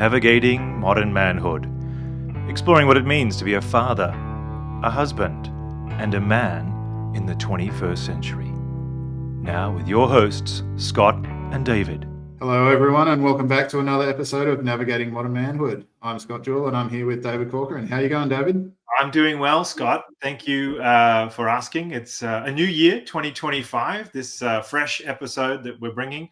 Navigating Modern Manhood, exploring what it means to be a father, a husband, and a man in the 21st century. Now with your hosts, Scott and David. Hello everyone and welcome back to another episode of Navigating Modern Manhood. I'm Scott Jewell and I'm here with David Corcoran. How are you going, David? I'm doing well, Scott. Thank you for asking. It's a new year, 2025, this fresh episode that we're bringing.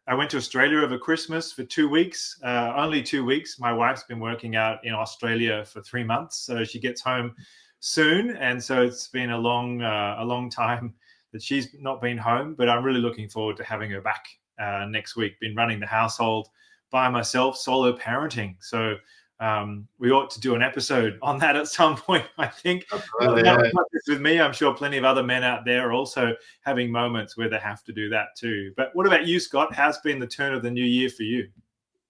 I went to Australia over Christmas for 2 weeks, only 2 weeks. My wife's been working out in Australia for 3 months, so she gets home soon. And so it's been a long time that she's not been home, but I'm really looking forward to having her back next week. Been running the household by myself, solo parenting. So we ought to do an episode on that at some point, I think. Not just with me. I'm sure plenty of other men out there are also having moments where they have to do that too. But what about you, Scott? How's been the turn of the new year for you?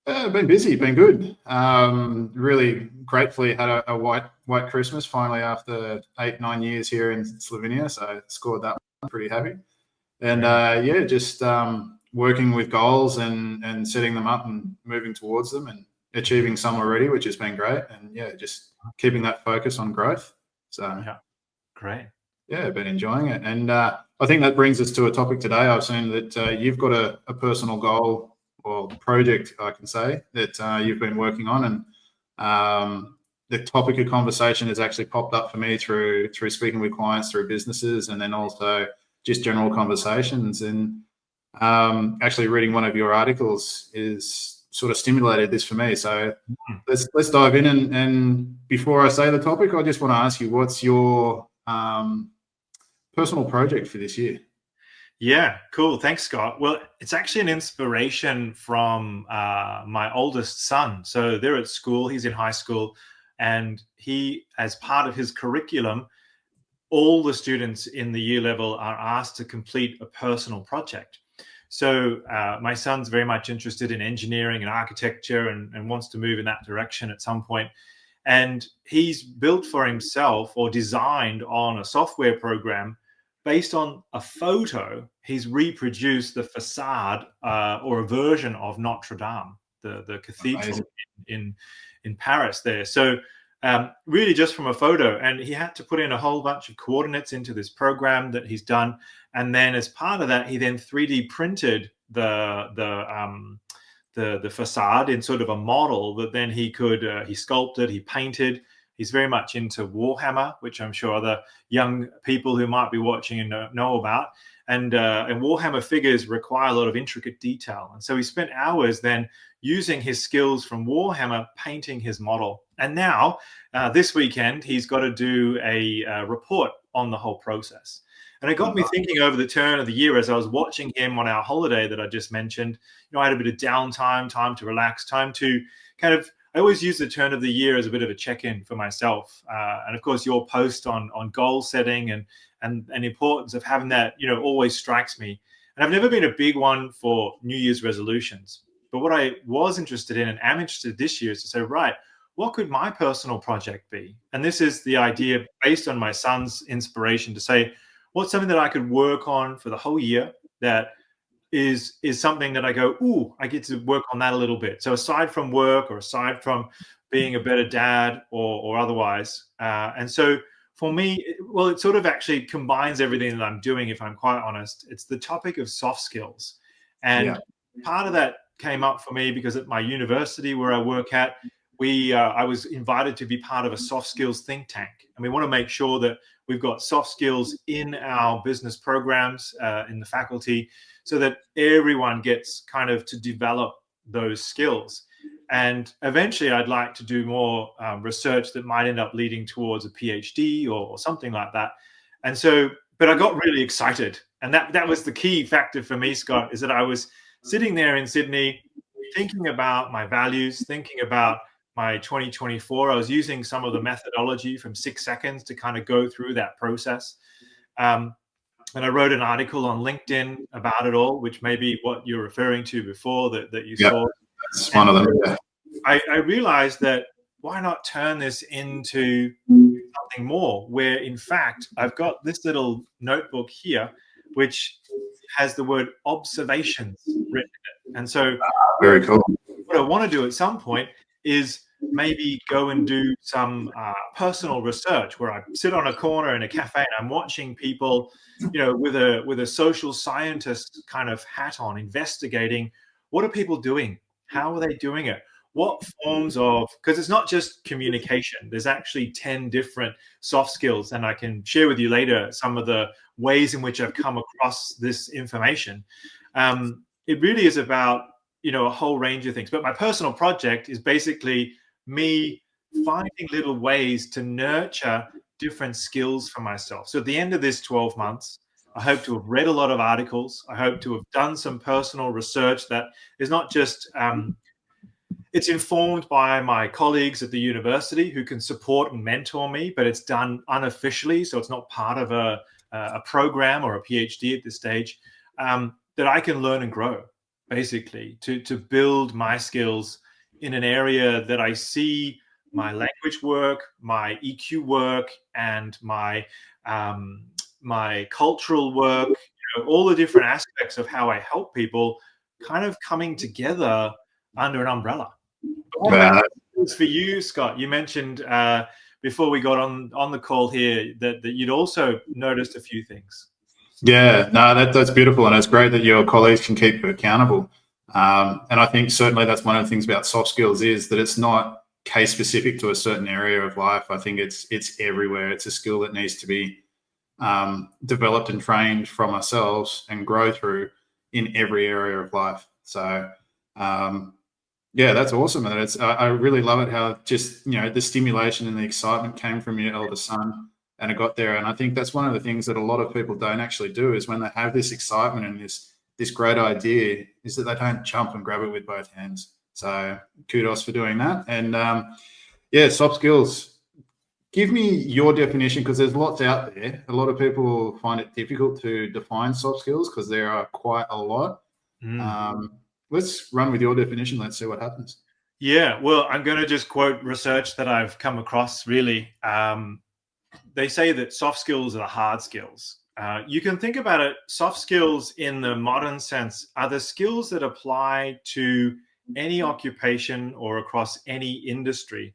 Been busy, been good. Really gratefully had a white Christmas finally after 8-9 years here in Slovenia. So scored that one pretty happy. And just working with goals and setting them up and moving towards them and achieving some already, which has been great. And just keeping that focus on growth. So great. I've been enjoying it. And I think that brings us to a topic today. I've seen that you've got a personal goal or project, I can say, that you've been working on. And the topic of conversation has actually popped up for me through speaking with clients, through businesses, and then also just general conversations. And actually reading one of your articles is sort of stimulated this for me. So let's dive in. And before I say the topic, I just want to ask you, what's your personal project for this year? Yeah, cool. Thanks, Scott. Well, it's actually an inspiration from my oldest son. So they're at school, he's in high school, and he, as part of his curriculum, all the students in the year level are asked to complete a personal project. So my son's very much interested in engineering and architecture and wants to move in that direction at some point. And he's built for himself or designed on a software program based on a photo. He's reproduced the facade or a version of Notre Dame, the cathedral in Paris there. So really just from a photo, and he had to put in a whole bunch of coordinates into this program that he's done. And then as part of that, he then 3D printed the facade in sort of a model that then he could, he sculpted, he painted. He's very much into Warhammer, which I'm sure other young people who might be watching and know about. And Warhammer figures require a lot of intricate detail. And so he spent hours then using his skills from Warhammer, painting his model. And now, this weekend, he's got to do a report on the whole process. And it got me thinking over the turn of the year as I was watching him on our holiday that I just mentioned. I had a bit of downtime, time to relax, time to kind of, I always use the turn of the year as a bit of a check-in for myself. And of course, your post on goal setting and the importance of having that, always strikes me. And I've never been a big one for New Year's resolutions. But what I was interested in and am interested this year is to say, right, what could my personal project be? And this is the idea based on my son's inspiration to say, what's something that I could work on for the whole year that is something that I go, ooh, I get to work on that a little bit. So aside from work or aside from being a better dad or otherwise. And so for me, it sort of actually combines everything that I'm doing, if I'm quite honest. It's the topic of soft skills. And part of that came up for me because at my university where I work at, I was invited to be part of a soft skills think tank. And we want to make sure that we've got soft skills in our business programs, in the faculty, so that everyone gets kind of to develop those skills. And eventually I'd like to do more research that might end up leading towards a PhD or something like that. And so, but I got really excited. And that was the key factor for me, Scott, is that I was sitting there in Sydney thinking about my values, thinking about my 2024. I was using some of the methodology from 6 seconds to kind of go through that process. And I wrote an article on LinkedIn about it all, which may be what you're referring to before that you saw. That's one of them. Yeah. I realized that why not turn this into something more where, in fact, I've got this little notebook here, which has the word observations written in it. And so very cool. What I want to do at some point is maybe go and do some personal research where I sit on a corner in a cafe and I'm watching people, with a social scientist kind of hat on, investigating what are people doing, how are they doing it, what forms of, because it's not just communication. There's actually 10 different soft skills, and I can share with you later some of the ways in which I've come across this information. It really is about a whole range of things. But my personal project is basically me finding little ways to nurture different skills for myself. So at the end of this 12 months, I hope to have read a lot of articles. I hope to have done some personal research that is not just, it's informed by my colleagues at the university who can support and mentor me, but it's done unofficially. So it's not part of a program or a PhD at this stage, that I can learn and grow, basically, to build my skills in an area that I see my language work, my EQ work, and my cultural work, all the different aspects of how I help people kind of coming together under an umbrella. But what about for you, Scott? You mentioned before we got on the call here that you'd also noticed a few things. Yeah, no, that's beautiful, and it's great that your colleagues can keep you accountable. And I think certainly that's one of the things about soft skills is that it's not case specific to a certain area of life. I think it's everywhere. It's a skill that needs to be developed and trained from ourselves and grow through in every area of life. So yeah, that's awesome. And I really love it how just, the stimulation and the excitement came from your eldest son and it got there. And I think that's one of the things that a lot of people don't actually do is when they have this excitement and this great idea is that they don't jump and grab it with both hands. So kudos for doing that. And yeah, soft skills. Give me your definition, because there's lots out there. A lot of people find it difficult to define soft skills because there are quite a lot. Let's run with your definition. Let's see what happens. Yeah, well, I'm going to just quote research that I've come across, really. They say that soft skills are the hard skills. You can think about it, soft skills in the modern sense are the skills that apply to any occupation or across any industry.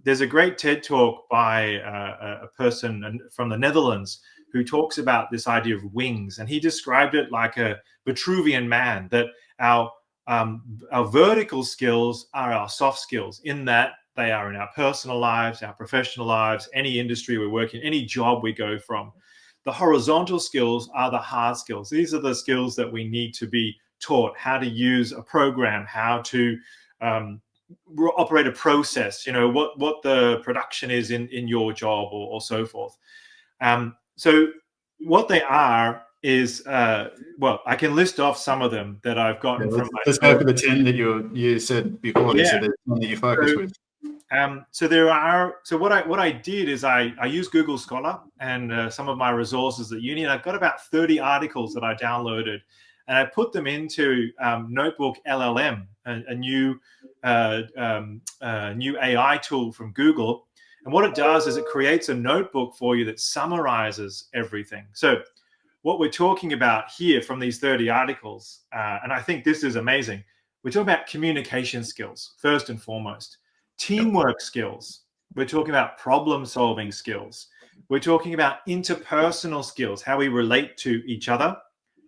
There's a great TED talk by a person from the Netherlands who talks about this idea of wings, and he described it like a Vitruvian man, that our vertical skills are our soft skills, in that they are in our personal lives, our professional lives, any industry we work in, any job we go from. The horizontal skills are the hard skills. These are the skills that we need to be taught, how to use a program, how to operate a process, what the production is in your job or so forth. So what they are is, well, I can list off some of them that I've gotten from my Let's go for the 10 that you said before. Yeah. So there's one that you focus with. So what I did is I used Google Scholar and some of my resources at uni, and I've got about 30 articles that I downloaded, and I put them into Notebook LLM, a new AI tool from Google. And what it does is it creates a notebook for you that summarizes everything. So what we're talking about here from these 30 articles, and I think this is amazing, we're talking about communication skills, first and foremost. Teamwork skills. We're talking about problem-solving skills. We're talking about interpersonal skills, how we relate to each other,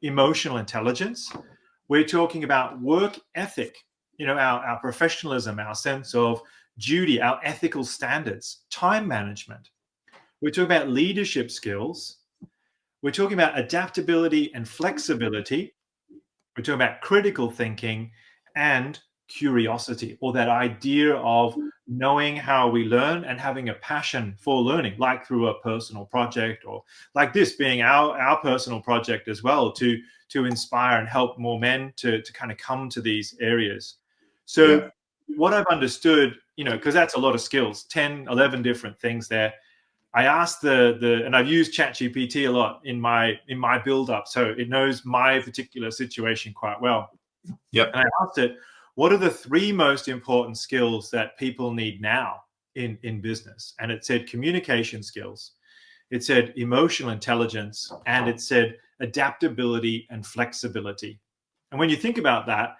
emotional intelligence. We're talking about work ethic, our professionalism, our sense of duty, our ethical standards, time management. We're talking about leadership skills. We're talking about adaptability and flexibility. We're talking about critical thinking and curiosity, or that idea of knowing how we learn and having a passion for learning, like through a personal project, or like this being our personal project as well, to inspire and help more men to kind of come to these areas. So what I've understood, because that's a lot of skills, 10, 11 different things there. I asked and I've used ChatGPT a lot in my build up, so it knows my particular situation quite well. Yep. And I asked it, what are the 3 most important skills that people need now in business? And it said communication skills, it said emotional intelligence, and it said adaptability and flexibility. And when you think about that,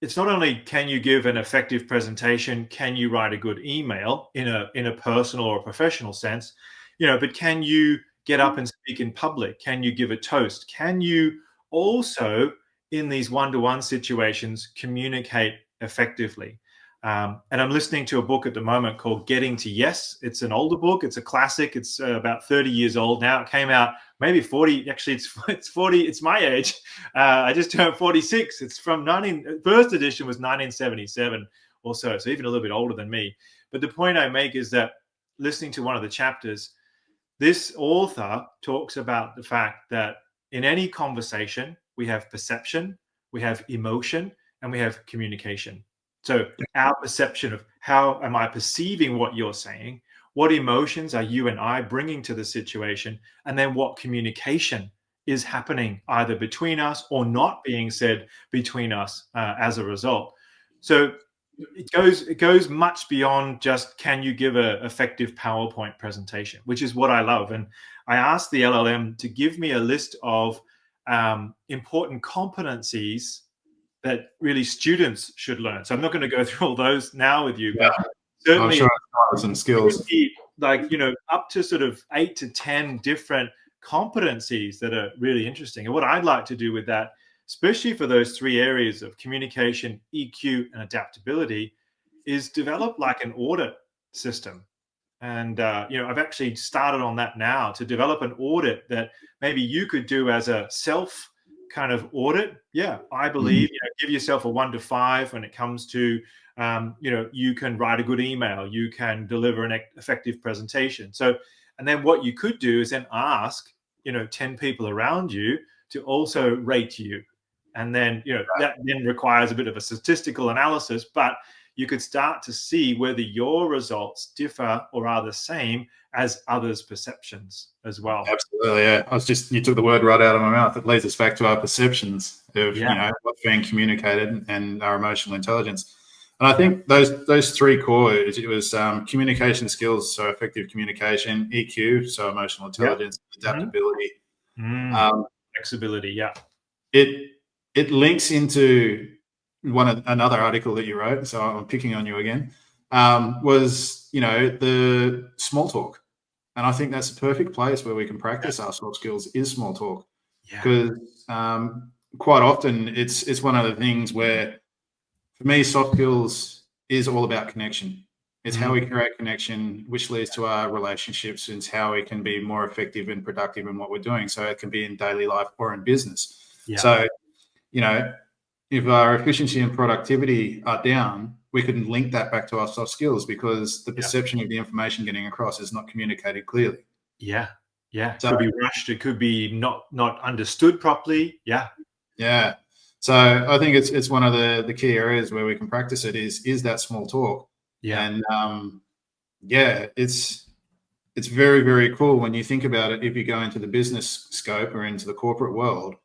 it's not only can you give an effective presentation, can you write a good email in a personal or professional sense, but can you get up and speak in public? Can you give a toast? Can you also, in these one-to-one situations, communicate effectively? And I'm listening to a book at the moment called Getting to Yes. It's an older book. It's a classic. It's about 30 years old now. It came out maybe 40. Actually, it's 40. It's my age. I just turned 46. It's from first edition was 1977 or so. So even a little bit older than me. But the point I make is that listening to one of the chapters, this author talks about the fact that in any conversation, we have perception, we have emotion, and we have communication. So our perception of how am I perceiving what you're saying, what emotions are you and I bringing to the situation, and then what communication is happening either between us or not being said between us as a result. So it goes much beyond just can you give an effective PowerPoint presentation, which is what I love. And I asked the LLM to give me a list of important competencies that really students should learn. So I'm not going to go through all those now with you, but certainly I'm sure some skills, like, up to sort of 8 to 10 different competencies that are really interesting. And what I'd like to do with that, especially for those three areas of communication, EQ, and adaptability, is develop like an audit system. And, I've actually started on that now to develop an audit that maybe you could do as a self kind of audit. Yeah, I believe, give yourself a 1 to 5 when it comes to, you can write a good email, you can deliver an effective presentation. So, and then what you could do is then ask, 10 people around you to also rate you. And then, that then requires a bit of a statistical analysis, but you could start to see whether your results differ or are the same as others' perceptions as well. Absolutely, yeah. You took the word right out of my mouth. It leads us back to our perceptions of, what's being communicated and our emotional intelligence. And I think those three core, it was communication skills, so effective communication, EQ, so emotional intelligence, adaptability. Flexibility, It links into another article that you wrote, so I'm picking on you again, was, the small talk. And I think that's a perfect place where we can practice our soft skills is small talk. Because quite often it's one of the things where, for me, soft skills is all about connection. It's how we create connection, which leads to our relationships, and it's how we can be more effective and productive in what we're doing. So it can be in daily life or in business. So, if our efficiency and productivity are down, we can link that back to our soft skills because the perception of the information getting across is not communicated clearly. So, it could be rushed. It could be not understood properly. Yeah. So I think it's one of the key areas where we can practice it is that small talk. And it's very, very cool when you think about it. If you go into the business scope or into the corporate world,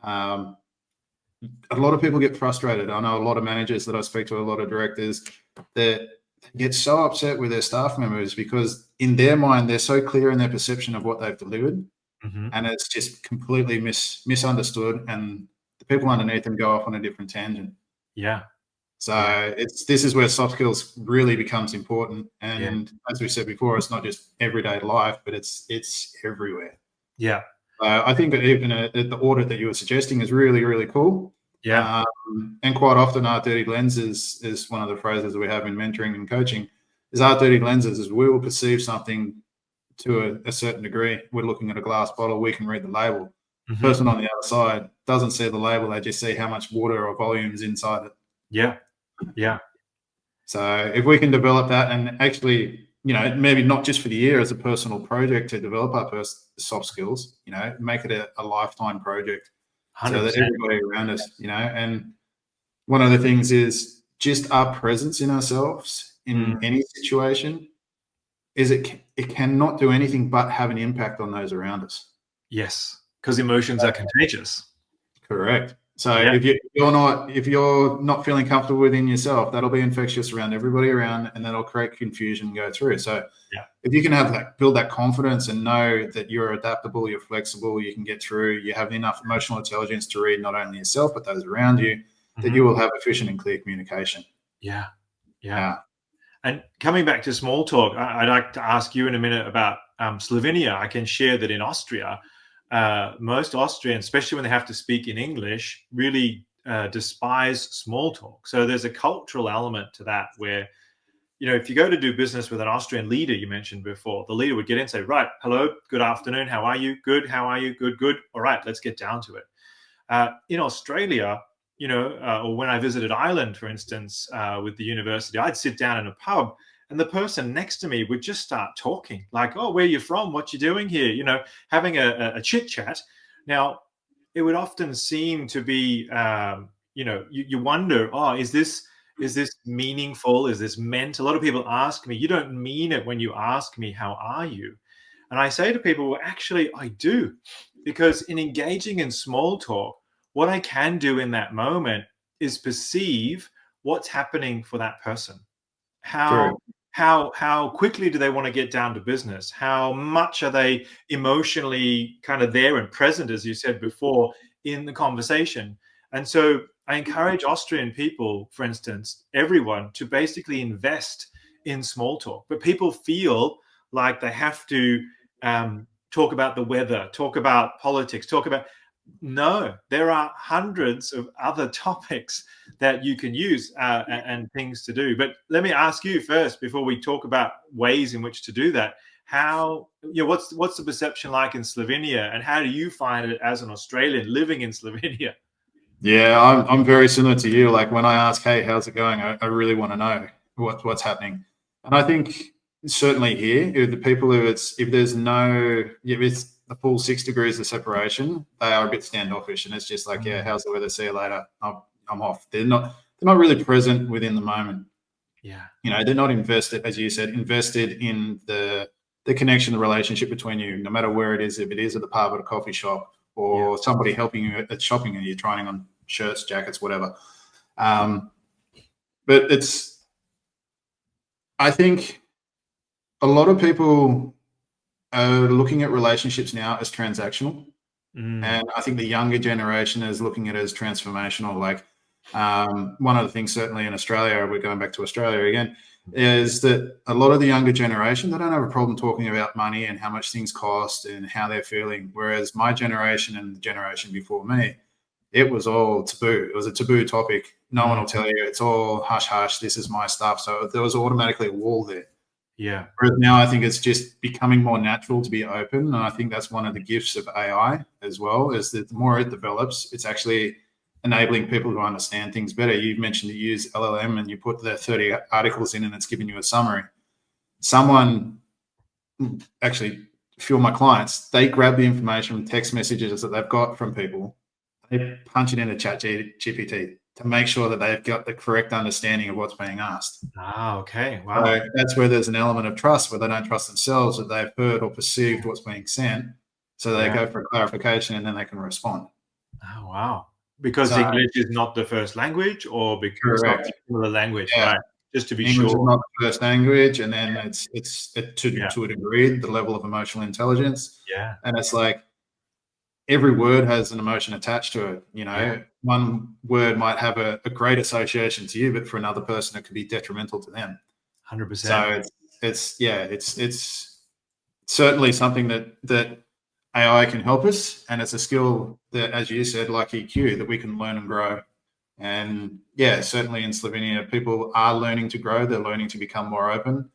a lot of people get frustrated. I know a lot of managers that I speak to, a lot of directors that get so upset with their staff members because in their mind, they're so clear in their perception of what they've delivered. And it's just completely misunderstood. And the people underneath them go off on a different tangent. So this is where soft skills really becomes important. And as we said before, it's not just everyday life, but it's everywhere. I think that even the audit that you were suggesting is really, really cool. And quite often our dirty lenses is one of the phrases that we have in mentoring and coaching is our dirty lenses is we will perceive something to a certain degree. We're looking at a glass bottle, we can read the label. The person on the other side doesn't see the label, they just see how much water or volume is inside it. So if we can develop that and actually, maybe not just for the year as a personal project to develop our soft skills, make it a lifetime project 100%. So that everybody around us, and one of the things is just our presence in ourselves in any situation is it cannot do anything but have an impact on those around us. Because emotions are contagious. Correct. So if you're not feeling comfortable within yourself, that'll be infectious around everybody around, and that'll create confusion and go through. So if you can build that confidence and know that you're adaptable, you're flexible, you can get through, you have enough emotional intelligence to read not only yourself but those around you, that you will have efficient and clear communication. Yeah. Yeah. And coming back to small talk, I'd like to ask you in a minute about Slovenia. I can share that in Austria, most Austrians, especially when they have to speak in English, really despise small talk. So there's a cultural element to that where, if you go to do business with an Austrian leader, you mentioned before, the leader would get in and say, right, hello, good afternoon, how are you? Good, how are you? Good, good. All right, let's get down to it. In Australia, or when I visited Ireland, for instance, with the university, I'd sit down in a pub and the person next to me would just start talking like, oh, where are you from? What you doing here? Having a chit chat. Now, it would often seem to be, you wonder, oh, is this meaningful? Is this meant? A lot of people ask me, you don't mean it when you ask me, how are you? And I say to people, well, actually, I do. Because in engaging in small talk, what I can do in that moment is perceive what's happening for that person. True. How quickly do they want to get down to business? How much are they emotionally kind of there and present, as you said before, in the conversation? And so I encourage Austrian people, for instance, everyone, to basically invest in small talk. But people feel like they have to talk about the weather, talk about politics, no, there are hundreds of other topics that you can use and things to do. But let me ask you first, before we talk about ways in which to do that, what's the perception like in Slovenia, and how do you find it as an Australian living in Slovenia? Yeah, I'm very similar to you. Like when I ask, hey, how's it going? I really want to know what's happening. And I think certainly here, the people who if it's the full 6 degrees of separation, they are a bit standoffish, and it's just like, yeah, how's the weather? See you later. I'm off. They're not really present within the moment. Yeah. They're not invested, as you said, invested in the connection, the relationship between you, no matter where it is, if it is at the pub, at a coffee shop, or somebody helping you at shopping and you're trying on shirts, jackets, whatever. But I think a lot of people are looking at relationships now as transactional. And I think the younger generation is looking at it as transformational. Like one of the things, certainly in Australia, we're going back to Australia again, is that a lot of the younger generation, they don't have a problem talking about money and how much things cost and how they're feeling. Whereas my generation and the generation before me, it was all taboo. It was a taboo topic. No one will tell you. It's all hush, hush. This is my stuff. So there was automatically a wall there. Yeah. Whereas now I think it's just becoming more natural to be open. And I think that's one of the gifts of AI as well, is that the more it develops, it's actually enabling people to understand things better. You mentioned you use LLM and you put the 30 articles in and it's giving you a summary. Someone, actually, a few of my clients, they grab the information from text messages that they've got from people, they punch it into ChatGPT to make sure that they've got the correct understanding of what's being asked. Okay. Wow. So that's where there's an element of trust, where they don't trust themselves, that they've heard or perceived what's being sent. So they go for a clarification and then they can respond. Oh, wow. Because English is not the first language, or because it's not the language, right? Just to be English sure. is not the first language, and then it's to a degree the level of emotional intelligence. Yeah. And it's like every word has an emotion attached to it. One word might have a great association to you, but for another person it could be detrimental to them. 100%. So it's certainly something that AI can help us, and it's a skill that, as you said, like EQ, that we can learn and grow. And certainly in Slovenia, people are learning to grow. They're learning to become more open.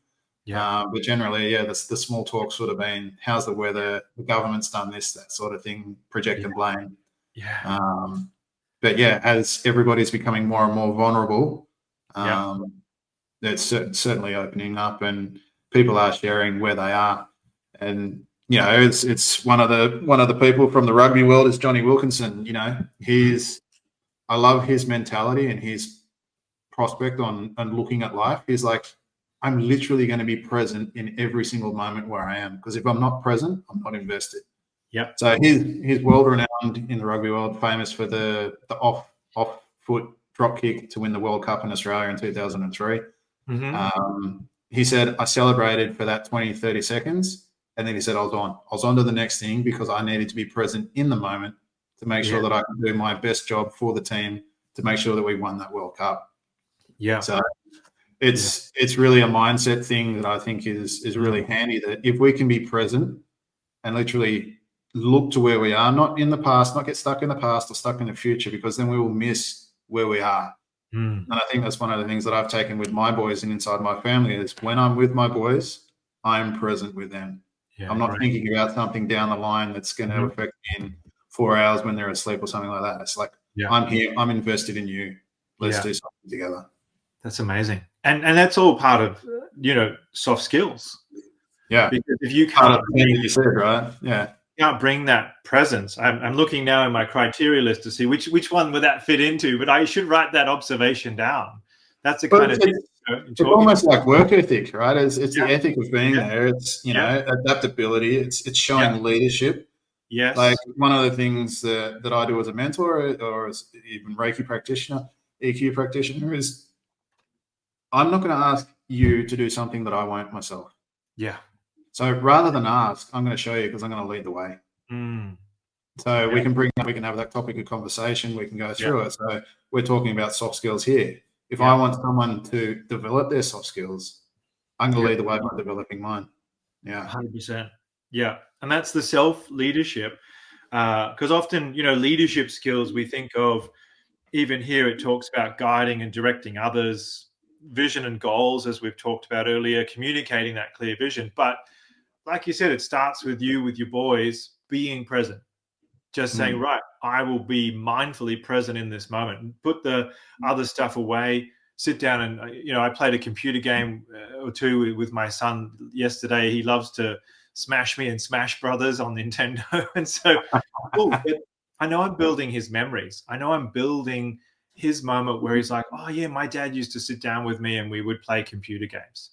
But generally, the small talk sort of been, how's the weather? The government's done this, that sort of thing, project and blame. But as everybody's becoming more and more vulnerable, it's certainly opening up, and people are sharing where they are. And it's one of the people from the rugby world is Johnny Wilkinson. I love his mentality and his prospect on looking at life. He's like, I'm literally going to be present in every single moment where I am, because if I'm not present, I'm not invested. So he's world renowned in the rugby world, famous for the off foot drop kick to win the World Cup in Australia in 2003. He said, I celebrated for that 20, 30 seconds. And then he said, I was on to the next thing, because I needed to be present in the moment to make sure that I can do my best job for the team to make sure that we won that World Cup. Yeah. So it's really a mindset thing that I think is really handy, that if we can be present and literally look to where we are, not in the past, not get stuck in the past or stuck in the future, because then we will miss where we are. And I think that's one of the things that I've taken with my boys and inside my family is when I'm with my boys, I'm present with them. Yeah, I'm not thinking about something down the line that's going to affect me in 4 hours when they're asleep or something like that. It's like, I'm here, I'm invested in you. Let's do something together. That's amazing. And that's all part of, soft skills. Yeah. Because if you can't, you said, right? Yeah. Can't bring that presence. I'm looking now in my criteria list to see which one would that fit into, but I should write that observation down. That's the kind of thing. It's almost like work ethic, right? It's the ethic of being there. It's, adaptability. It's showing leadership. Yes. Like one of the things that I do as a mentor or as even Reiki practitioner, EQ practitioner, is I'm not going to ask you to do something that I won't myself. Yeah. So rather than ask, I'm going to show you because I'm going to lead the way. So we can have that topic of conversation. We can go through it. So we're talking about soft skills here. If I want someone to develop their soft skills, I'm going to lead the way by developing mine. Yeah. 100%. Yeah. And that's the self-leadership. Because often, leadership skills, we think of, even here, it talks about guiding and directing others, vision and goals, as we've talked about earlier, communicating that clear vision. But like you said, it starts with you, with your boys, being present. Just saying, right, I will be mindfully present in this moment and put the other stuff away, sit down and, I played a computer game or two with my son yesterday. He loves to smash me in Smash Brothers on Nintendo. And so I know I'm building his memories. I know I'm building his moment where he's like, oh yeah, my dad used to sit down with me and we would play computer games.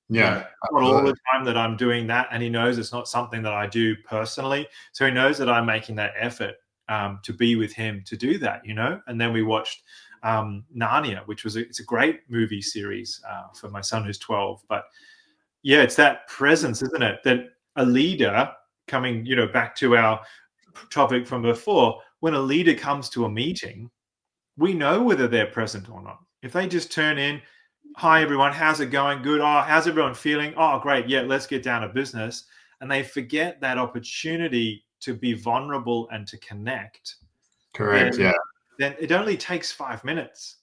Yeah. Not all the time that I'm doing that. And he knows it's not something that I do personally. So he knows that I'm making that effort to be with him to do that, And then we watched Narnia, which it's a great movie series for my son who's 12. But yeah, it's that presence, isn't it? That a leader coming, back to our topic from before, when a leader comes to a meeting, we know whether they're present or not. If they just turn in, hi everyone, how's it going? Good. Oh, how's everyone feeling? Oh, great. Yeah, let's get down to business. And they forget that opportunity to be vulnerable and to connect. Correct. Then it only takes 5 minutes.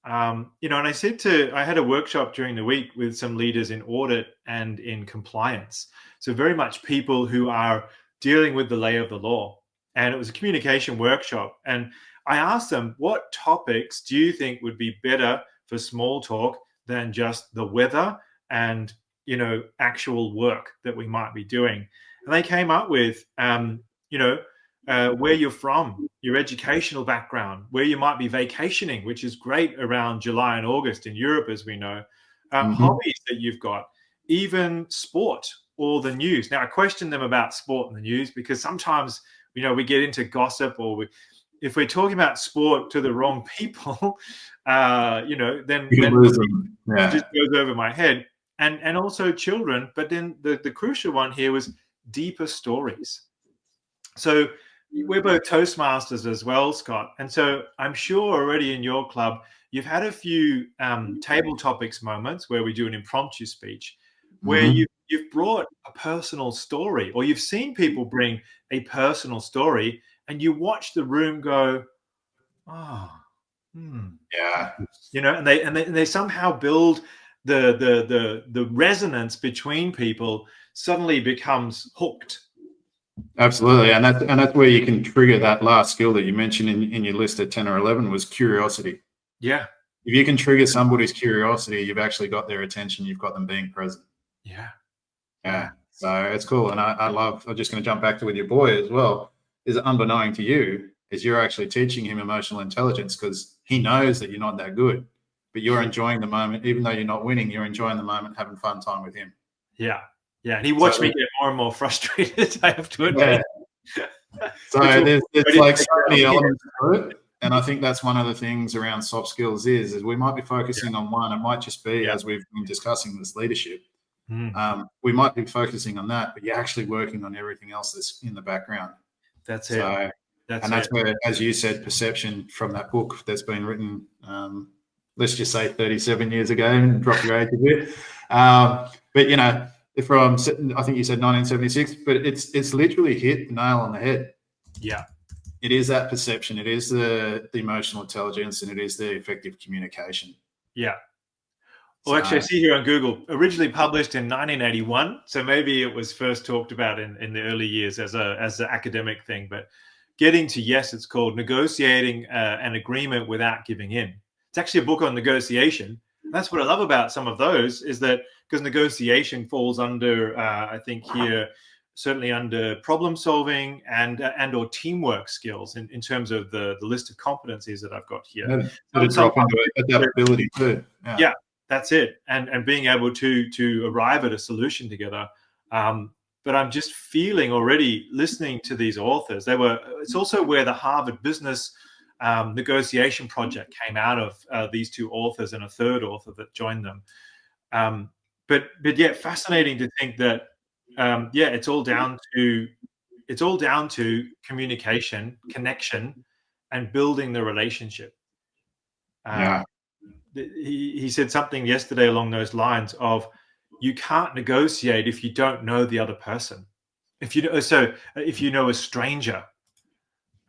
And I had a workshop during the week with some leaders in audit and in compliance. So very much people who are dealing with the lay of the law. And it was a communication workshop. And I asked them, what topics do you think would be better for small talk than just the weather and, actual work that we might be doing? And they came up with, where you're from, your educational background, where you might be vacationing, which is great around July and August in Europe, as we know, hobbies that you've got, even sport or the news. Now, I question them about sport and the news because sometimes, we get into gossip or if we're talking about sport to the wrong people, then it just goes over my head. And also children. But then the crucial one here was deeper stories. So we're both Toastmasters as well, Scott. And so I'm sure already in your club, you've had a few table topics moments where we do an impromptu speech where you've brought a personal story, or you've seen people bring a personal story and you watch the room go, and they somehow build the resonance between people suddenly becomes hooked. Absolutely. And that's where you can trigger that last skill that you mentioned in your list at 10 or 11 was curiosity. Yeah. If you can trigger somebody's curiosity, you've actually got their attention. You've got them being present. Yeah. So it's cool. And I'm just going to jump back to with your boy as well, is unbeknown to you is you're actually teaching him emotional intelligence because he knows that you're not that good, but you're enjoying the moment. Even though you're not winning, you're enjoying the moment, having fun time with him. Yeah. Yeah. And he watched me get more and more frustrated, I have to admit. So there's like so many elements to it. And I think that's one of the things around soft skills is we might be focusing on one. It might just be, as we've been discussing this leadership, we might be focusing on that, but you're actually working on everything else that's in the background. That's it. That's And that's it. where, as you said, perception from that book that's been written, let's just say 37 years ago, and drop your age a bit. But you know, from, I think you said 1976, but it's literally hit the nail on the head. Yeah. It is that perception. It is the emotional intelligence, and it is the effective communication. Yeah. Well, actually, I So see here on Google, originally published in 1981. So maybe it was first talked about in the early years as an academic thing. But getting to yes, it's called Negotiating an Agreement Without Giving In. It's actually a book on negotiation. That's what I love about some of those, is that because negotiation falls under, I think here, certainly under problem solving and or teamwork skills in terms of the list of competencies that I've got here. it'll drop into adaptability too. Yeah, that's it, and being able to arrive at a solution together. But I'm just feeling already, listening to these authors, it's also where the Harvard Business negotiation project came out of, these two authors and a third author that joined them. But yet fascinating to think that it's all down to communication, connection, and building the relationship. Yeah. He said something yesterday along those lines of, you can't negotiate if you don't know the other person. If you know a stranger.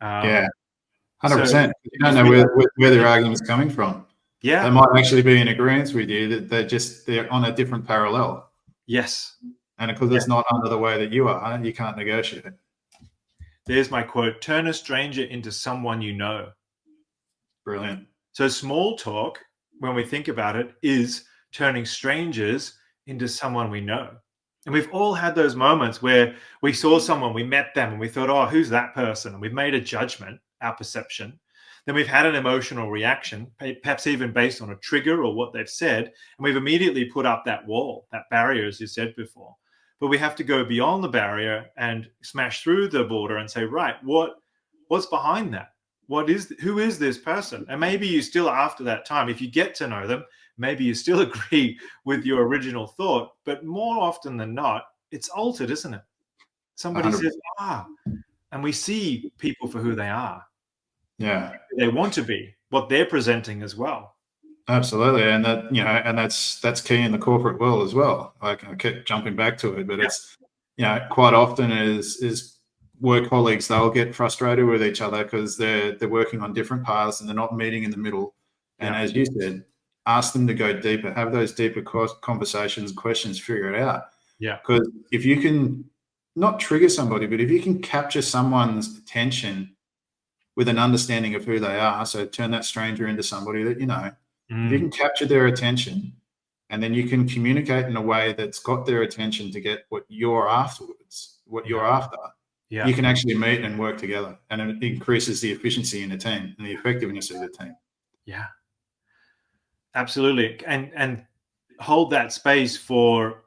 Yeah. So 100%. You don't know where their argument's coming from. Yeah. They might actually be in agreement with you, that they're on a different parallel. Yes. And because it's not under the way that you are, you can't negotiate. There's my quote: turn a stranger into someone you know. Brilliant. So small talk, when we think about it, is turning strangers into someone we know. And we've all had those moments where we saw someone, we met them, and we thought, oh, who's that person? And we've made a judgment, our perception. Then we've had an emotional reaction, perhaps even based on a trigger or what they've said, and we've immediately put up that wall, that barrier, as you said before. But we have to go beyond the barrier and smash through the border and say, right, what's behind that? Who is this person? And maybe you still, after that time, if you get to know them, maybe you still agree with your original thought, but more often than not, it's altered, isn't it? Somebody 100%. says, and we see people for who they are. Yeah. They want to be, what they're presenting as well. Absolutely. And that's key in the corporate world as well. Like, I keep jumping back to it, but it's, quite often is work colleagues, they'll get frustrated with each other because they're working on different paths and they're not meeting in the middle. And as you said, ask them to go deeper, have those deeper conversations, questions, figure it out. Yeah. Because if you can not trigger somebody, but if you can capture someone's attention with an understanding of who they are, so turn that stranger into somebody that you know, if you can capture their attention, and then you can communicate in a way that's got their attention to get what you're afterwards, what you're after, you can actually meet and work together, and it increases the efficiency in the team and the effectiveness of the team. Yeah, absolutely. And hold that space for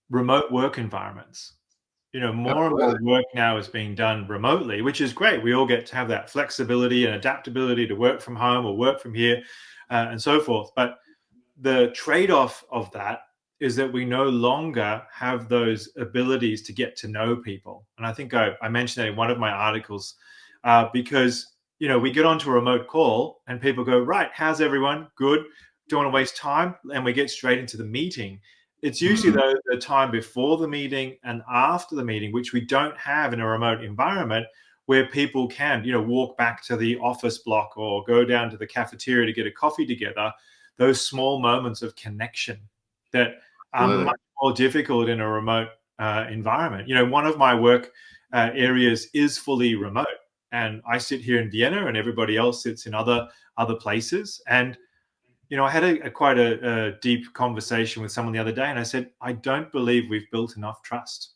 remote work environments. More and more work now is being done remotely, which is great. We all get to have that flexibility and adaptability to work from home or work from here and so forth. But the trade-off of that is that we no longer have those abilities to get to know people. And I think I mentioned that in one of my articles, because, we get onto a remote call and people go, right, how's everyone? Good. Don't want to waste time. And we get straight into the meeting. It's usually though the time before the meeting and after the meeting, which we don't have in a remote environment, where people can, walk back to the office block or go down to the cafeteria to get a coffee together. Those small moments of connection that are much more difficult in a remote environment. One of my work areas is fully remote, and I sit here in Vienna, and everybody else sits in other places. And I had quite a deep conversation with someone the other day, and I said, I don't believe we've built enough trust.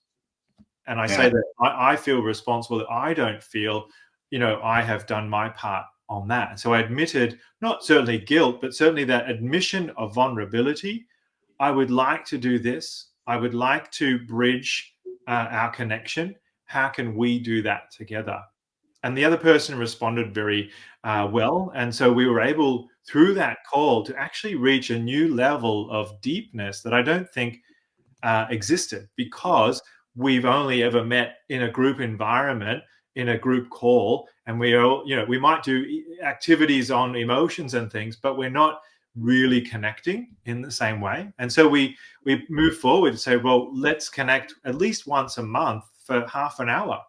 And I say that I feel responsible, that I don't feel, I have done my part on that. So I admitted, not certainly guilt, but certainly that admission of vulnerability. I would like to do this. I would like to bridge our connection. How can we do that together? And the other person responded very well. And so we were able, through that call, to actually reach a new level of deepness that I don't think existed, because we've only ever met in a group environment in a group call, and we all, we might do activities on emotions and things, but we're not really connecting in the same way. And so we move forward and say, well, let's connect at least once a month for half an hour.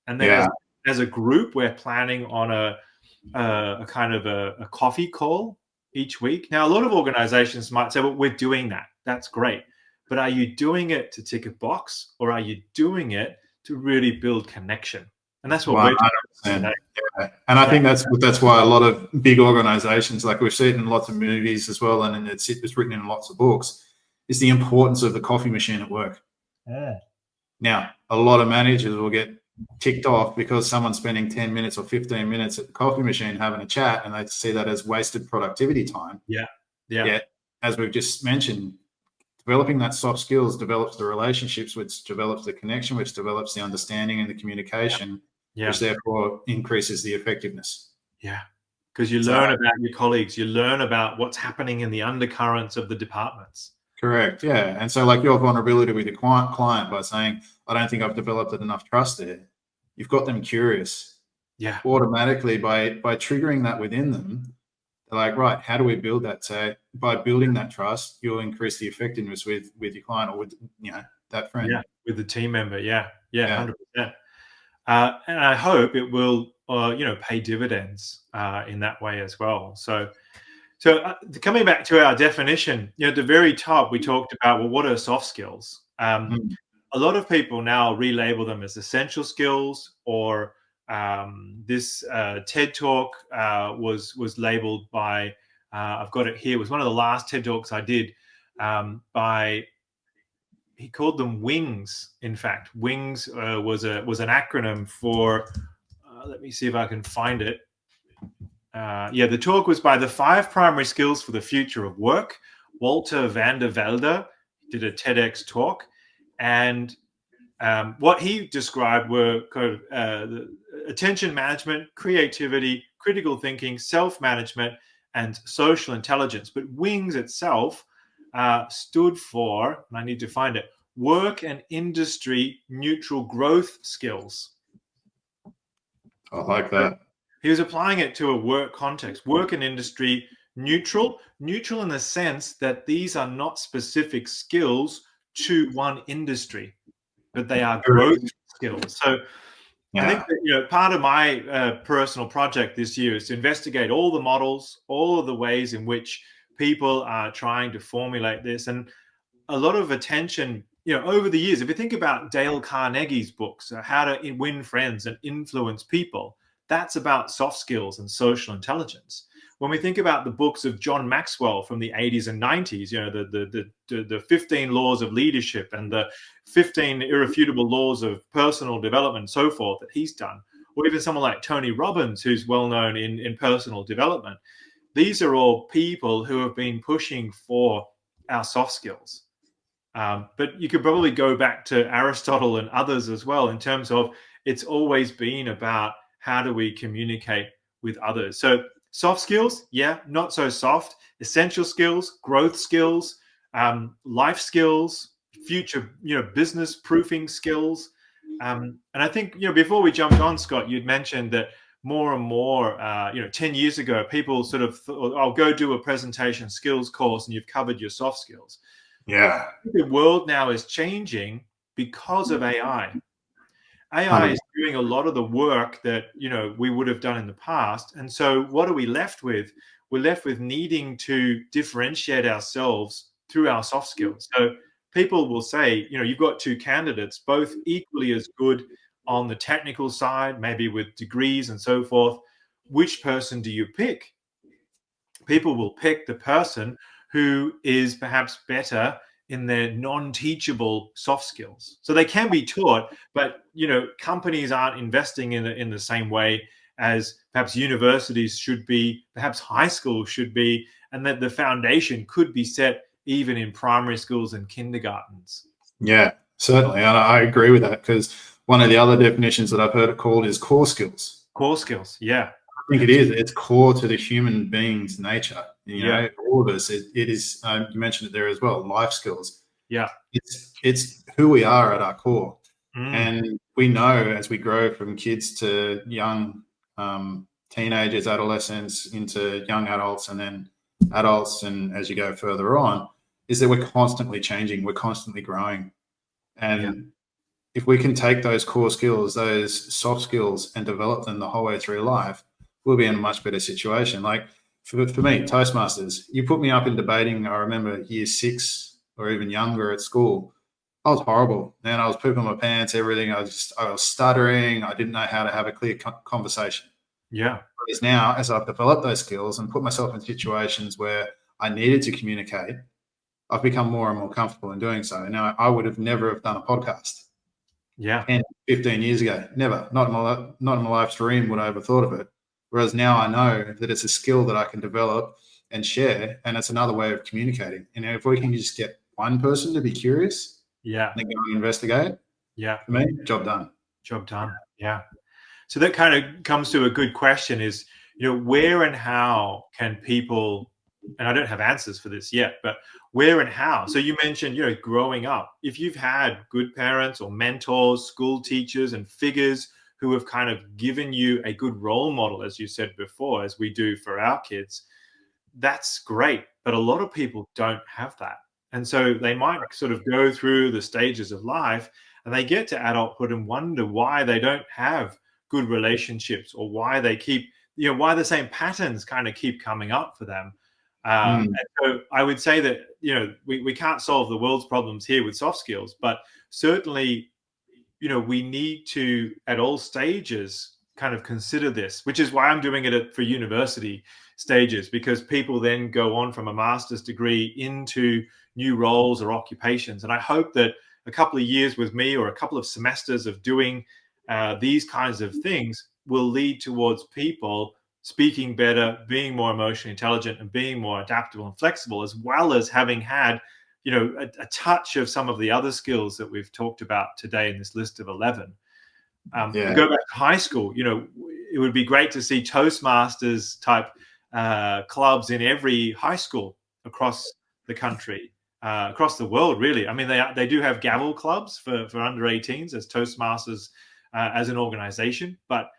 And then as a group, we're planning on a kind of a coffee call each week. Now, a lot of organizations might say, well, we're doing that. That's great. But are you doing it to tick a box, or are you doing it to really build connection? And that's what we're doing today. Yeah. And I think that's why a lot of big organizations, like we've seen in lots of movies as well, and it's written in lots of books, is the importance of the coffee machine at work. Yeah. Now, a lot of managers will get ticked off because someone's spending 10 minutes or 15 minutes at the coffee machine having a chat, and they see that as wasted productivity time. Yeah. Yet, as we've just mentioned, developing that soft skills develops the relationships, which develops the connection, which develops the understanding and the communication, which therefore increases the effectiveness. Yeah, because you learn about your colleagues, you learn about what's happening in the undercurrents of the departments. Correct. Yeah. And so like your vulnerability with your client by saying, I don't think I've developed enough trust there. You've got them curious. Yeah. Automatically by triggering that within them, they're like, right, how do we build that? So by building that trust, you'll increase the effectiveness with your client or with, that friend. Yeah. With the team member. Yeah. 100%. And I hope it will, pay dividends in that way as well. So coming back to our definition, at the very top, we talked about, well, what are soft skills? A lot of people now relabel them as essential skills, or this TED Talk was labeled by, I've got it here, it was one of the last TED Talks I did by, he called them WINGS. In fact, WINGS was an acronym for, let me see if I can find it. The talk was by the 5 primary skills for the future of work. Walter van der Velde did a TEDx talk, and what he described were kind of attention management, creativity, critical thinking, self-management, and social intelligence. But WINGS itself stood for, and I need to find it, work and industry neutral growth skills. I like that. He was applying it to a work context, work and industry neutral in the sense that these are not specific skills to one industry, but they are growth skills. So I think that, part of my personal project this year is to investigate all the models, all of the ways in which people are trying to formulate this, and a lot of attention, over the years. If you think about Dale Carnegie's books, How to Win Friends and Influence People, that's about soft skills and social intelligence. When we think about the books of John Maxwell from the 80s and 90s, the 15 laws of leadership and the 15 irrefutable laws of personal development and so forth that he's done, or even someone like Tony Robbins, who's well known in personal development, these are all people who have been pushing for our soft skills. But you could probably go back to Aristotle and others as well, in terms of it's always been about how do we communicate with others. So soft skills, not so soft. Essential skills, growth skills, life skills, future, business proofing skills. And I think, before we jumped on, Scott, you'd mentioned that more and more, 10 years ago, people sort of thought, I'll go do a presentation skills course and you've covered your soft skills. Yeah. The world now is changing because of AI. AI is doing a lot of the work that, we would have done in the past. And so what are we left with? We're left with needing to differentiate ourselves through our soft skills. So people will say, you've got 2 candidates, both equally as good on the technical side, maybe with degrees and so forth. Which person do you pick? People will pick the person who is perhaps better in their non-teachable soft skills. So they can be taught, but companies aren't investing in the same way as perhaps universities should be, perhaps high school should be, and that the foundation could be set even in primary schools and kindergartens. Yeah, certainly. And I agree with that, because one of the other definitions that I've heard it called is core skills. Core skills, yeah. I think it is. It's core to the human being's nature. All of us. It is. You mentioned it there as well. Life skills. Yeah. It's who we are at our core. Mm. And we know as we grow from kids to young teenagers, adolescents, into young adults, and then adults, and as you go further on, is that we're constantly changing, we're constantly growing. Yeah. And if we can take those core skills, those soft skills, and develop them the whole way through life, we'll be in a much better situation. Like for me, Toastmasters, you put me up in debating, I remember year 6 or even younger at school, I was horrible. Man, I was pooping my pants, everything. I was stuttering. I didn't know how to have a clear conversation. Yeah. Whereas now, as I've developed those skills and put myself in situations where I needed to communicate, I've become more and more comfortable in doing so. Now, I would have never have done a podcast Yeah. 10, 15 years ago. Never. Not in my life dream would I ever thought of it. Whereas now I know that it's a skill that I can develop and share, and it's another way of communicating. And if we can just get one person to be curious Yeah. and then go and investigate, Yeah. for me, job done. Job done. Yeah. So that kind of comes to a good question is, where and how can people, and I don't have answers for this yet, but where and how? So you mentioned, growing up, if you've had good parents or mentors, school teachers and figures who have kind of given you a good role model, as you said before, as we do for our kids, that's great. But a lot of people don't have that. And so they might sort of go through the stages of life and they get to adulthood and wonder why they don't have good relationships, or why they keep, why the same patterns kind of keep coming up for them. And so I would say that, we can't solve the world's problems here with soft skills, but certainly, we need to, at all stages, kind of consider this, which is why I'm doing it for university stages, because people then go on from a master's degree into new roles or occupations. And I hope that a couple of years with me, or a couple of semesters of doing these kinds of things, will lead towards people speaking better, being more emotionally intelligent, and being more adaptable and flexible, as well as having had a touch of some of the other skills that we've talked about today in this list of 11. Yeah. Go back to high school, it would be great to see Toastmasters type clubs in every high school across the country, across the world, really. I mean, they do have gavel clubs for under 18s as Toastmasters as an organization, but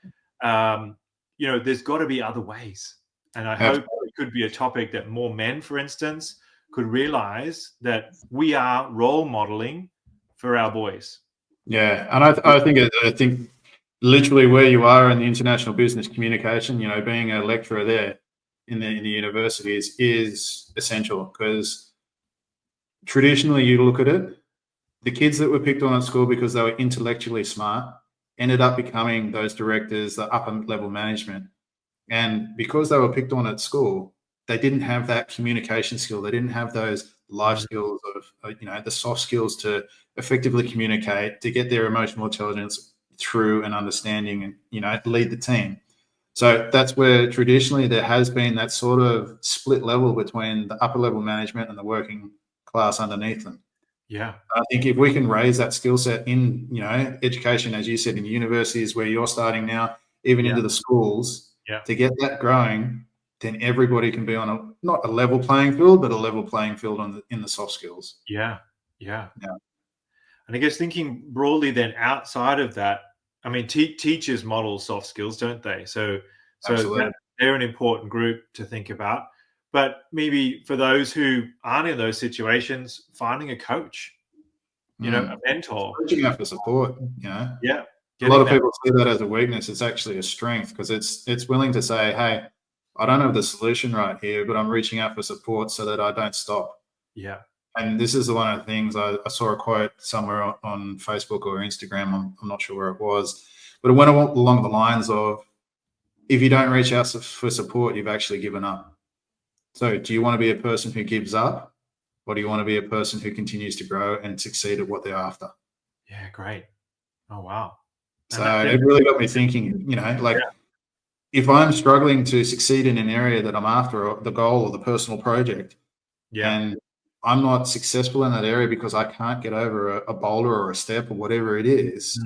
there's got to be other ways. And I hope it could be a topic that more men, for instance, could realize that we are role modeling for our boys. Yeah, and I think literally where you are in the international business communication, being a lecturer there in the university is essential, because traditionally you look at it, the kids that were picked on at school because they were intellectually smart ended up becoming those directors, the upper level management. And because they were picked on at school, they didn't have that communication skill. They didn't have those life skills of, the soft skills to effectively communicate, to get their emotional intelligence through and understanding, and, lead the team. So that's where traditionally there has been that sort of split level between the upper level management and the working class underneath them. Yeah. I think if we can raise that skill set in, education, as you said, in universities where you're starting now, even into the schools, to get that growing, then everybody can be on not a level playing field, but a level playing field in the soft skills. Yeah. And I guess thinking broadly then outside of that, I mean, teachers model soft skills, don't they? So they're an important group to think about. But maybe for those who aren't in those situations, finding a coach, a mentor. Reaching out for support, Yeah. A lot of people see that as a weakness. It's actually a strength, because it's willing to say, hey, I don't have the solution right here, but I'm reaching out for support so that I don't stop. Yeah. And this is one of the things, I saw a quote somewhere on Facebook or Instagram, I'm not sure where it was, but it went along the lines of, if you don't reach out for support, you've actually given up. So do you want to be a person who gives up, or do you want to be a person who continues to grow and succeed at what they're after? Yeah, great. Oh, wow. So it really got me thinking, if I'm struggling to succeed in an area that I'm after, or the goal or the personal project, and I'm not successful in that area because I can't get over a boulder or a step or whatever it is,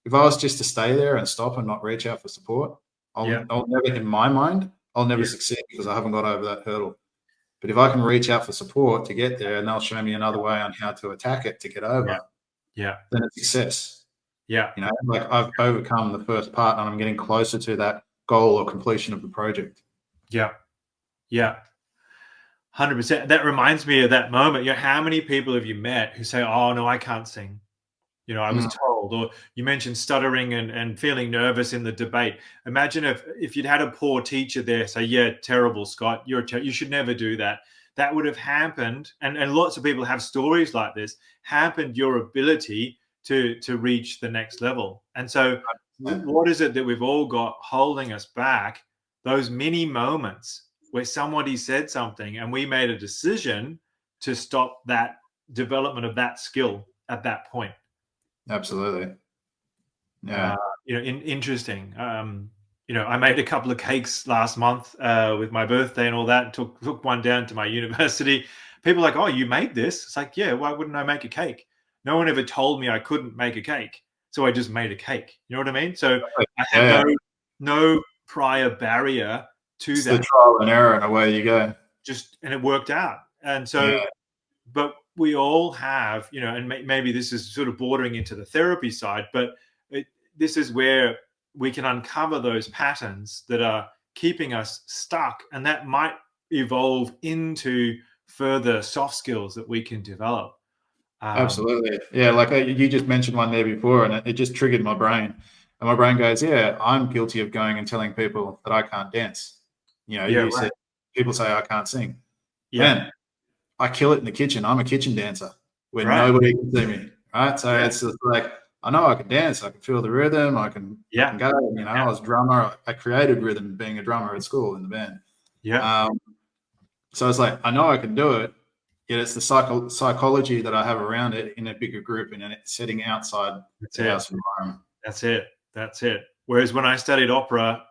if I was just to stay there and stop and not reach out for support, I'll never, in my mind, I'll never succeed, because I haven't got over that hurdle. But if I can reach out for support to get there, and they'll show me another way on how to attack it to get over, Yeah. then it's success. Yeah. You know, like I've overcome the first part and I'm getting closer to that goal or completion of the project. Yeah. Yeah. 100%. That reminds me of that moment. You know, how many people have you met who say, "Oh no, I can't sing"? You know, I was Mm, told. Or you mentioned stuttering and feeling nervous in the debate. Imagine if you'd had a poor teacher there say, "Yeah, terrible, Scott. You should never do that." That would have hampered, and lots of people have stories like this, hampered your ability to reach the next level. And so, yeah, what is it that we've all got holding us back? Those mini moments where somebody said something and we made a decision to stop that development of that skill at that point. absolutely. Uh, Yeah. interesting. I made a couple of cakes last month with my birthday and all that. And took one down to my university. People are like, "Oh, you made this?" It's like, "Yeah. Why wouldn't I make a cake?" No one ever told me I couldn't make a cake, so I just made a cake. You know what I mean? So I had Yeah. no prior barrier to It's the that. trial and error and away you go. And it worked out. And so, Yeah. but we all have, and maybe this is sort of bordering into the therapy side, but this is where we can uncover those patterns that are keeping us stuck, and that might evolve into further soft skills that we can develop. Absolutely. Yeah, like you just mentioned one there before, and it just triggered my brain. And my brain goes, "Yeah, I'm guilty of going and telling people that I can't dance." You know, Yeah, you right. said people say I can't sing. Yeah, Man, I kill it in the kitchen. I'm a kitchen dancer when right. nobody can see me. Right. So Yeah, it's just like I know I can dance. I can feel the rhythm. I yeah, can go. You know, I yeah, was a drummer. I created rhythm being a drummer at school in the band. yeah. Um, so it's like I know I can do it. Yet it's the psychology that I have around it in a bigger group and in it setting outside That's the it. house environment. That's it. That's it. Whereas when I studied opera,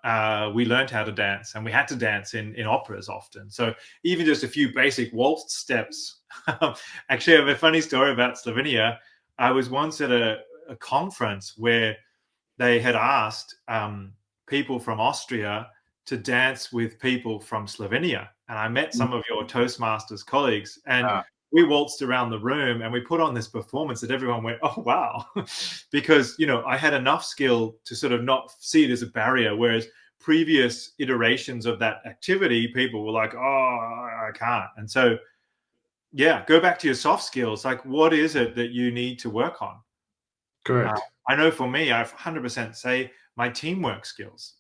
we learned how to dance, and we had to dance in operas often. So even just a few basic waltz steps. Actually, I have a funny story about Slovenia. I was once at a conference where they had asked people from Austria to dance with people from Slovenia. And I met some of your Toastmasters colleagues, and Uh, we waltzed around the room and we put on this performance that everyone went, "Oh, wow." Because, I had enough skill to sort of not see it as a barrier. Whereas previous iterations of that activity, people were like, "Oh, I can't." And so, yeah, go back to your soft skills. Like, what is it that you need to work on? Uh, correct. I know for me, I 100% say my teamwork skills.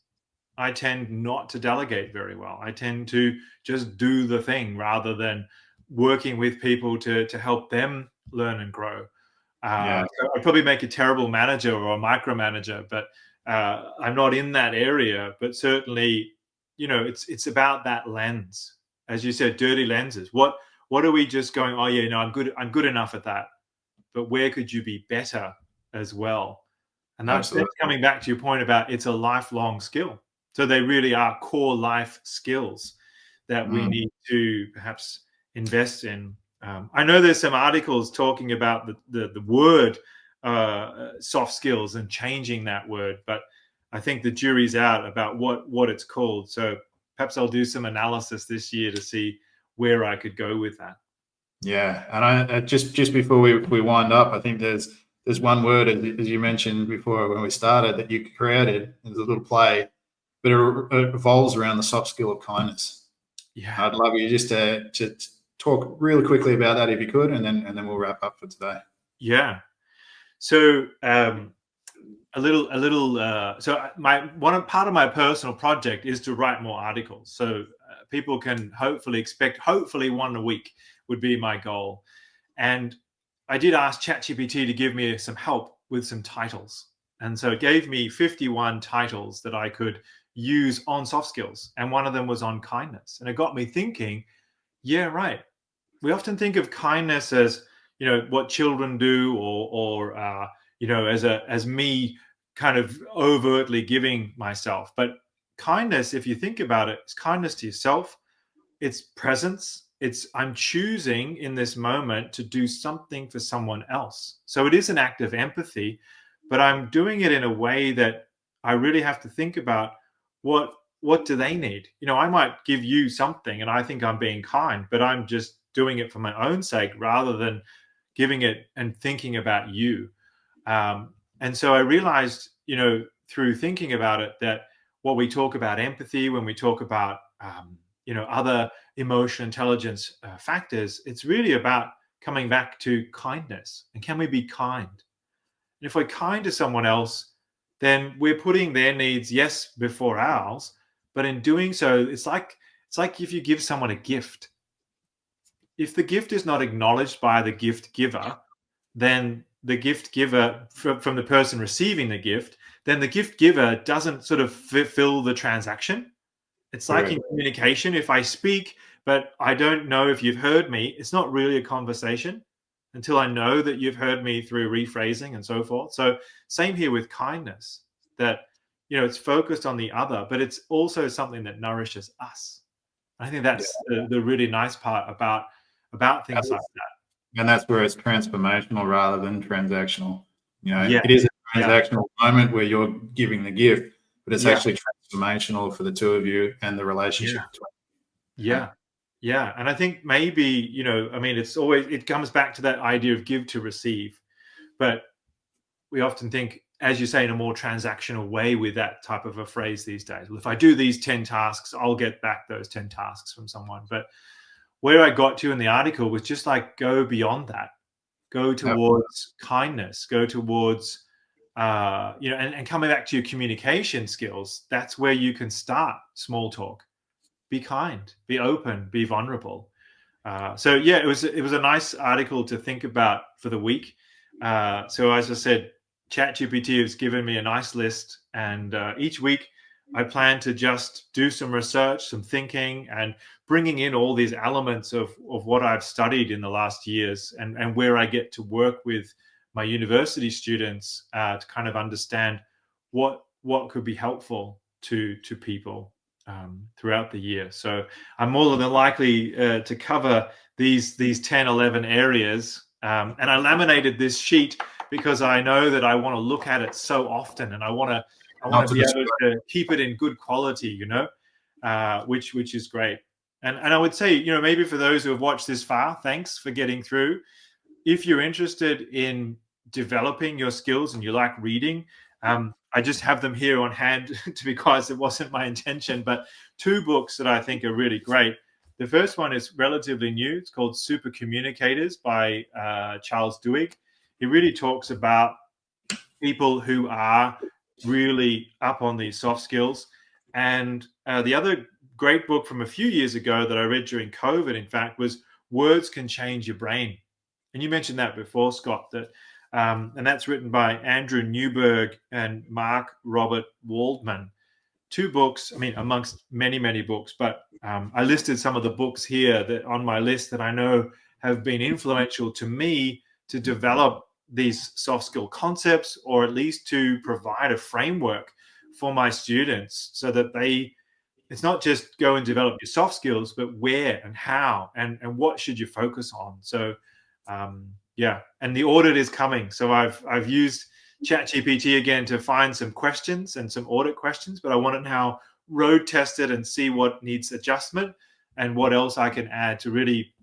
I tend not to delegate very well. I tend to just do the thing rather than working with people to help them learn and grow. Yeah, So I'd probably make a terrible manager or a micromanager, but I'm not in that area. But certainly, it's about that lens, as you said, dirty lenses. What are we just going? Oh yeah, no, I'm good enough at that. But where could you be better as well? And that's absolutely. coming back to your point about it's a lifelong skill. So they really are core life skills that we Mm, need to perhaps invest in. I know there's some articles talking about the word soft skills and changing that word, but I think the jury's out about what it's called. So perhaps I'll do some analysis this year to see where I could go with that. yeah, and I just before we wind up, I think there's one word as you mentioned before when we started that you created. There's a little play, but it revolves around the soft skill of kindness. Yeah, I'd love you just to talk really quickly about that if you could, and then we'll wrap up for today. yeah. So my one part of my personal project is to write more articles, so people can hopefully expect one a week would be my goal. And I did ask ChatGPT to give me some help with some titles, and so it gave me 51 titles that I could use on soft skills, and one of them was on kindness. And it got me thinking, yeah, right, we often think of kindness as what children do, or as me kind of overtly giving myself. But kindness, if you think about it, is kindness to yourself. It's presence. It's I'm choosing in this moment to do something for someone else. So it is an act of empathy, but I'm doing it in a way that I really have to think about what what do they need. I might give you something and I think I'm being kind, but I'm just doing it for my own sake rather than giving it and thinking about you. And so I realized, through thinking about it, that what we talk about empathy, when we talk about, other emotional intelligence factors, it's really about coming back to kindness. And can we be kind? And if we're kind to someone else, then we're putting their needs, yes, before ours. But in doing so, it's like if you give someone a gift. If the gift is not acknowledged by the gift giver, then the gift giver, from the person receiving the gift, then the gift giver doesn't sort of fulfill the transaction. It's like Correct. in communication, if I speak, but I don't know if you've heard me, it's not really a conversation until I know that you've heard me through rephrasing and so forth. So same here with kindness, that, it's focused on the other, but it's also something that nourishes us. I think Yeah. that's the really nice part about things like that. And that's where it's transformational rather than transactional. Yeah, It is a yeah, transactional moment where you're giving the gift, but it's yeah, actually transformational for the two of you and the yeah, relationship between you. yeah. Yeah, and I think maybe, I mean, it comes back to that idea of give to receive. But we often think, as you say, in a more transactional way with that type of a phrase these days. Well, if I do these 10 tasks, I'll get back those 10 tasks from someone. But where I got to in the article was just like, go beyond that, go Absolutely. towards kindness, go towards, and coming back to your communication skills. That's where you can start small talk. Be kind, be open, be vulnerable. So yeah, it was a nice article to think about for the week. So as I said, ChatGPT has given me a nice list, and each week I plan to just do some research, some thinking, and bringing in all these elements of what I've studied in the last years, and where I get to work with my university students to kind of understand what could be helpful to people throughout the year. So I'm more than likely to cover these 10, 11 areas. And I laminated this sheet because I know that I want to look at it so often, and I want Not to to be able describe. to keep it in good quality, which is great. And I would say, maybe for those who have watched this far, thanks for getting through. If you're interested in developing your skills and you like reading, I just have them here on hand to be quite, it wasn't my intention, but two books that I think are really great. The first one is relatively new. It's called Super Communicators by Charles Duhigg. He really talks about people who are really up on these soft skills. And the other great book from a few years ago that I read during COVID, in fact, was Words Can Change Your Brain. And you mentioned that before, Scott, and that's written by Andrew Newberg and Mark Robert Waldman. Two books, I mean, amongst many, many books, but I listed some of the books here that on my list that I know have been influential to me to develop these soft skill concepts, or at least to provide a framework for my students so that it's not just go and develop your soft skills, but where and how and what should you focus on. So yeah, and the audit is coming. So I've used ChatGPT again to find some questions and some audit questions, but I want it now road tested and see what needs adjustment and what else I can add to really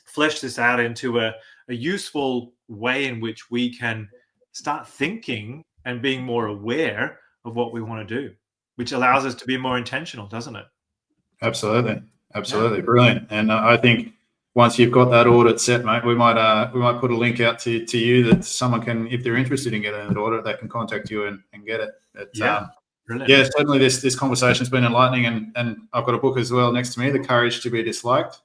flesh this out into a useful way in which we can start thinking and being more aware of what we want to do, which allows us to be more intentional, doesn't it? Absolutely. Yeah. Absolutely. Brilliant. And I think once you've got that audit set, mate, we might put a link out to you that someone can, if they're interested in getting an audit, they can contact you and get it. Yeah. Brilliant. Yeah, certainly this conversation's been enlightening, and I've got a book as well next to me, The Courage to Be Disliked.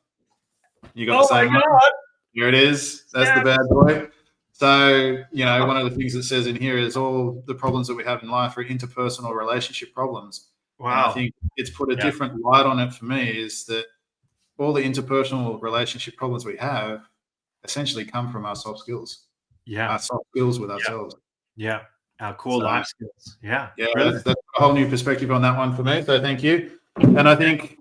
You got the Oh my same one? God. Here it is. That's the Yeah. bad boy. So, one of the things it says in here is all the problems that we have in life are interpersonal relationship problems. And I Wow. think it's put a Yeah. different light on it for me, is that all the interpersonal relationship problems we have essentially come from our soft skills, Yeah. our soft skills with Yeah. ourselves. Yeah. Our core So, life skills. Yeah. yeah, Brilliant. that's a whole new perspective on that one for me. So thank you. And I think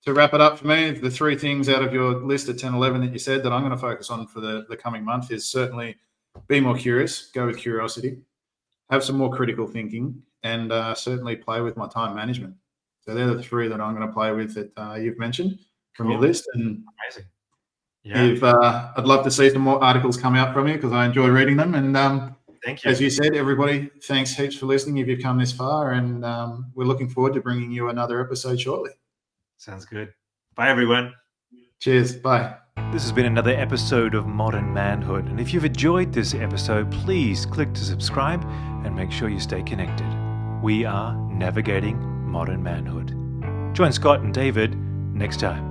to wrap it up for me, the three things out of your list of 10, 11 that you said that I'm going to focus on for the coming month is certainly be more curious, go with curiosity, have some more critical thinking, and certainly play with my time management. So they're the three that I'm going to play with that you've mentioned from your Cool. list. And Amazing. Yeah. if I'd love to see some more articles come out from you because I enjoy reading them. And Thank you. As you said, everybody, thanks heaps for listening if you've come this far, and we're looking forward to bringing you another episode shortly. Sounds good. Bye, everyone. Cheers. Bye. This has been another episode of Modern Manhood, and if you've enjoyed this episode, please click to subscribe and make sure you stay connected. We are Navigating Modern Manhood. Join Scott and David next time.